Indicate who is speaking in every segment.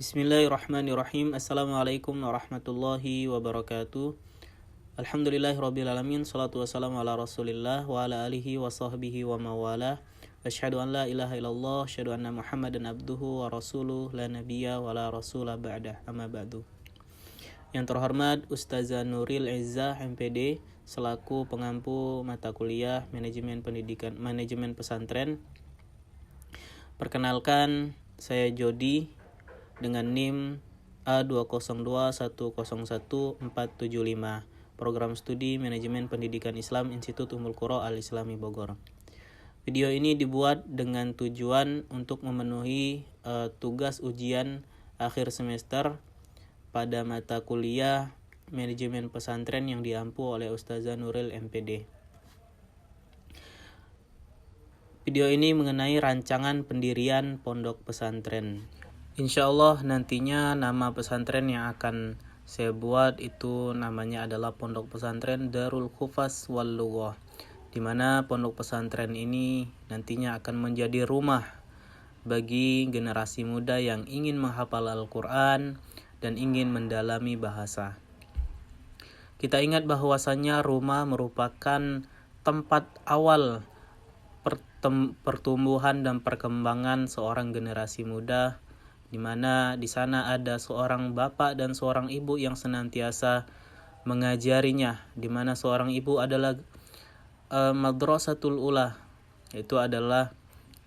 Speaker 1: Bismillahirrahmanirrahim. Assalamualaikum warahmatullahi wabarakatuh. Alhamdulillahirrabbilalamin. Salatu wassalamu ala rasulillah wa ala alihi wa sahbihi wa mawalah. Asyhadu an la ilaha illallah, asyhadu anna muhammadan abduhu wa rasuluh, la nabiyya wa la rasula ba'dah, amma ba'du. Yang terhormat Ustazah Nuril Izzah MPD selaku pengampu mata kuliah manajemen pendidikan manajemen pesantren. Perkenalkan, saya Jody dengan NIM A2021011475, Program Studi Manajemen Pendidikan Islam Institut Ummul Qura Al-Islami Bogor. Video ini dibuat dengan tujuan untuk memenuhi tugas ujian akhir semester pada mata kuliah Manajemen Pesantren yang diampu oleh Ustazah Nuril MPD. Video ini mengenai rancangan pendirian pondok pesantren. Insya Allah nantinya nama pesantren yang akan saya buat itu namanya adalah Pondok Pesantren Darul Hufaz wal Lughah, di mana pondok pesantren ini nantinya akan menjadi rumah bagi generasi muda yang ingin menghafal Al-Quran dan ingin mendalami bahasa. Kita ingat bahwasannya rumah merupakan tempat awal pertumbuhan dan perkembangan seorang generasi muda, di mana di sana ada seorang bapak dan seorang ibu yang senantiasa mengajarinya, di mana seorang ibu adalah madrasatul ula, itu adalah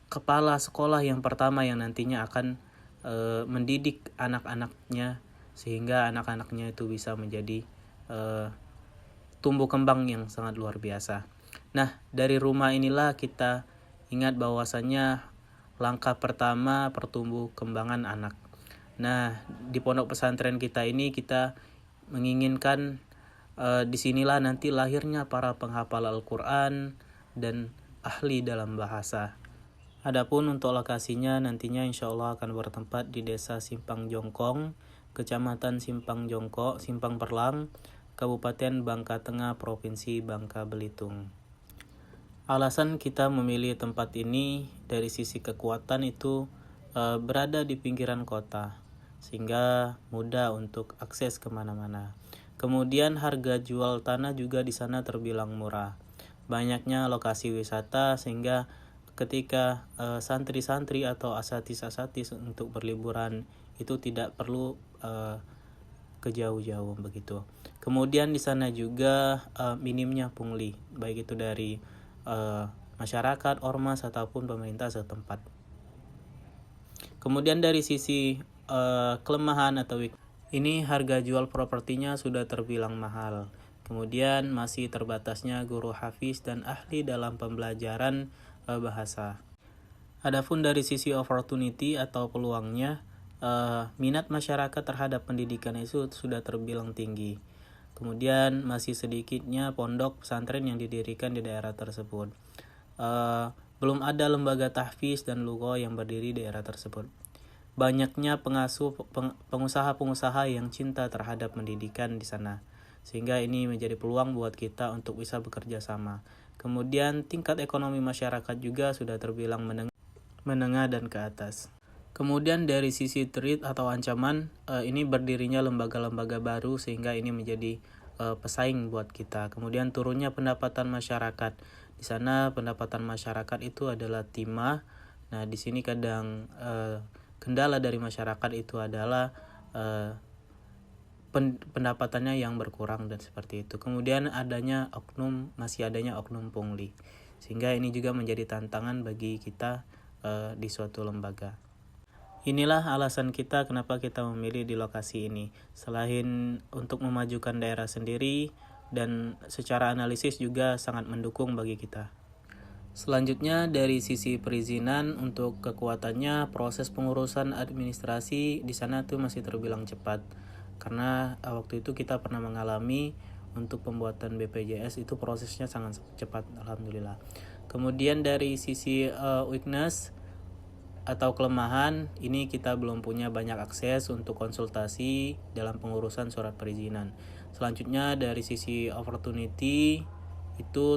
Speaker 1: kepala sekolah yang pertama yang nantinya akan mendidik anak-anaknya sehingga anak-anaknya itu bisa menjadi tumbuh kembang yang sangat luar biasa. Nah, dari rumah inilah kita ingat bahwasannya langkah pertama pertumbuh kembangan anak. Nah, di pondok pesantren kita ini kita menginginkan disinilah nanti lahirnya para penghafal Al-Quran dan ahli dalam bahasa. Adapun untuk lokasinya nantinya insya Allah akan bertempat di Desa Simpang Jongkong, Kecamatan Simpang Jongkok, Simpang Perlang, Kabupaten Bangka Tengah, Provinsi Bangka Belitung. Alasan kita memilih tempat ini dari sisi kekuatan itu berada di pinggiran kota, sehingga mudah untuk akses kemana-mana. Kemudian harga jual tanah juga di sana terbilang murah. Banyaknya lokasi wisata sehingga ketika santri-santri atau asatis-asatis untuk berliburan itu tidak perlu ke jauh-jauh begitu. Kemudian di sana juga minimnya pungli, baik itu dari masyarakat, ormas ataupun pemerintah setempat. Kemudian dari sisi kelemahan atau ini harga jual propertinya sudah terbilang mahal. Kemudian masih terbatasnya guru hafiz dan ahli dalam pembelajaran bahasa. Adapun dari sisi opportunity atau peluangnya, minat masyarakat terhadap pendidikan itu sudah terbilang tinggi. Kemudian masih sedikitnya pondok pesantren yang didirikan di daerah tersebut. Belum ada lembaga tahfiz dan lughah yang berdiri di daerah tersebut. Banyaknya pengusaha-pengusaha yang cinta terhadap pendidikan di sana, sehingga ini menjadi peluang buat kita untuk bisa bekerja sama. Kemudian tingkat ekonomi masyarakat juga sudah terbilang menengah dan ke atas. Kemudian dari sisi threat atau ancaman, ini berdirinya lembaga-lembaga baru sehingga ini menjadi pesaing buat kita. Kemudian turunnya pendapatan masyarakat. Di sana pendapatan masyarakat itu adalah timah. Nah, di sini kadang kendala dari masyarakat itu adalah pendapatannya yang berkurang dan seperti itu. Kemudian masih adanya oknum pungli. Sehingga ini juga menjadi tantangan bagi kita di suatu lembaga. Inilah alasan kita kenapa kita memilih di lokasi ini. Selain untuk memajukan daerah sendiri dan secara analisis juga sangat mendukung bagi kita. Selanjutnya dari sisi perizinan, untuk kekuatannya proses pengurusan administrasi di sana tuh masih terbilang cepat. Karena waktu itu kita pernah mengalami untuk pembuatan BPJS itu prosesnya sangat cepat, alhamdulillah. Kemudian dari sisi weakness atau kelemahan, ini kita belum punya banyak akses untuk konsultasi dalam pengurusan surat perizinan. Selanjutnya dari sisi opportunity itu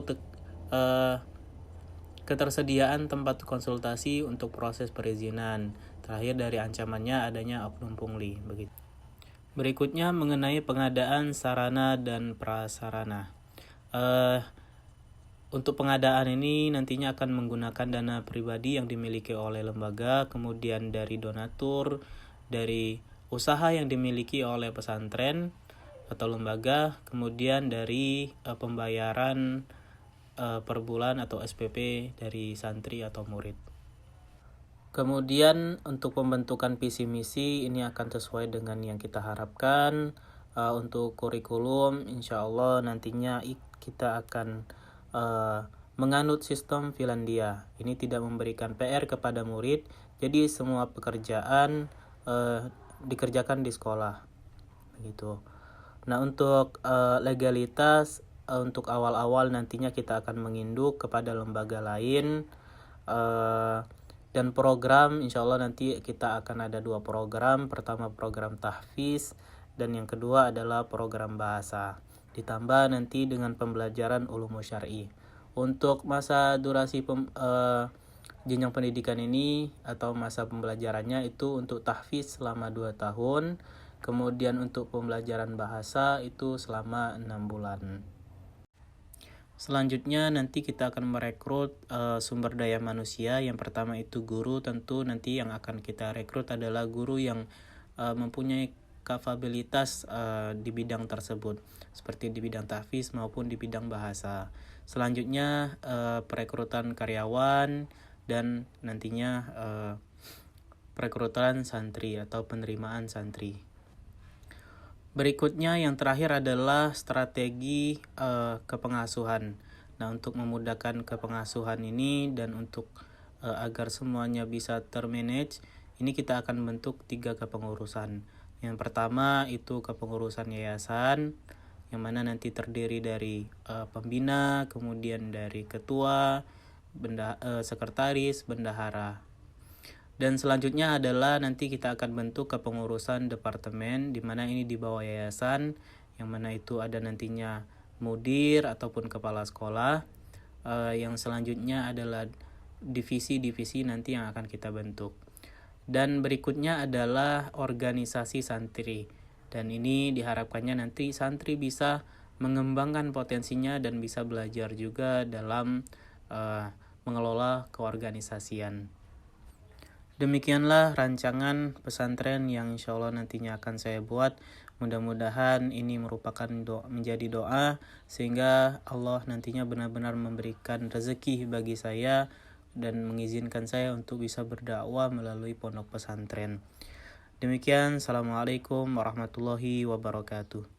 Speaker 1: ketersediaan tempat konsultasi untuk proses perizinan, Terakhir dari ancamannya adanya oknum pungli. Begitu. Berikutnya mengenai pengadaan sarana dan prasarana. Untuk pengadaan ini nantinya akan menggunakan dana pribadi yang dimiliki oleh lembaga, kemudian dari donatur, dari usaha yang dimiliki oleh pesantren atau lembaga, kemudian dari pembayaran per bulan atau SPP dari santri atau murid. Kemudian untuk pembentukan visi misi ini akan sesuai dengan yang kita harapkan. Untuk kurikulum insya Allah nantinya kita akan menganut sistem Finlandia. Ini tidak memberikan PR kepada murid, jadi semua pekerjaan dikerjakan di sekolah. Begitu. Nah untuk legalitas untuk awal-awal nantinya kita akan menginduk kepada lembaga lain. Dan program insya Allah nanti kita akan ada 2 program. Pertama program tahfiz dan yang kedua adalah program bahasa. Ditambah nanti dengan pembelajaran ulum syar'i. Untuk masa durasi jenjang pendidikan ini atau masa pembelajarannya itu untuk tahfiz selama 2 tahun. Kemudian untuk pembelajaran bahasa itu selama 6 bulan. Selanjutnya nanti kita akan merekrut sumber daya manusia. Yang pertama itu guru, tentu nanti yang akan kita rekrut adalah guru yang mempunyai kapabilitas di bidang tersebut, seperti di bidang tahfiz maupun di bidang bahasa. Selanjutnya perekrutan karyawan dan nantinya perekrutan santri atau penerimaan santri. Berikutnya yang terakhir adalah strategi kepengasuhan. Nah untuk memudahkan kepengasuhan ini dan untuk agar semuanya bisa termanage, ini kita akan bentuk 3 kepengurusan. Yang pertama itu kepengurusan yayasan, yang mana nanti terdiri dari pembina, kemudian dari ketua, sekretaris, bendahara. Dan selanjutnya adalah nanti kita akan bentuk kepengurusan departemen, di mana ini di bawah yayasan, yang mana itu ada nantinya mudir ataupun kepala sekolah. Yang selanjutnya adalah divisi-divisi nanti yang akan kita bentuk. Dan berikutnya adalah organisasi santri. Dan ini diharapkannya nanti santri bisa mengembangkan potensinya dan bisa belajar juga dalam mengelola keorganisasian. Demikianlah rancangan pesantren yang insya Allah nantinya akan saya buat. Mudah-mudahan ini merupakan menjadi doa sehingga Allah nantinya benar-benar memberikan rezeki bagi saya dan mengizinkan saya untuk bisa berdakwah melalui pondok pesantren. Demikian, Assalamualaikum warahmatullahi wabarakatuh.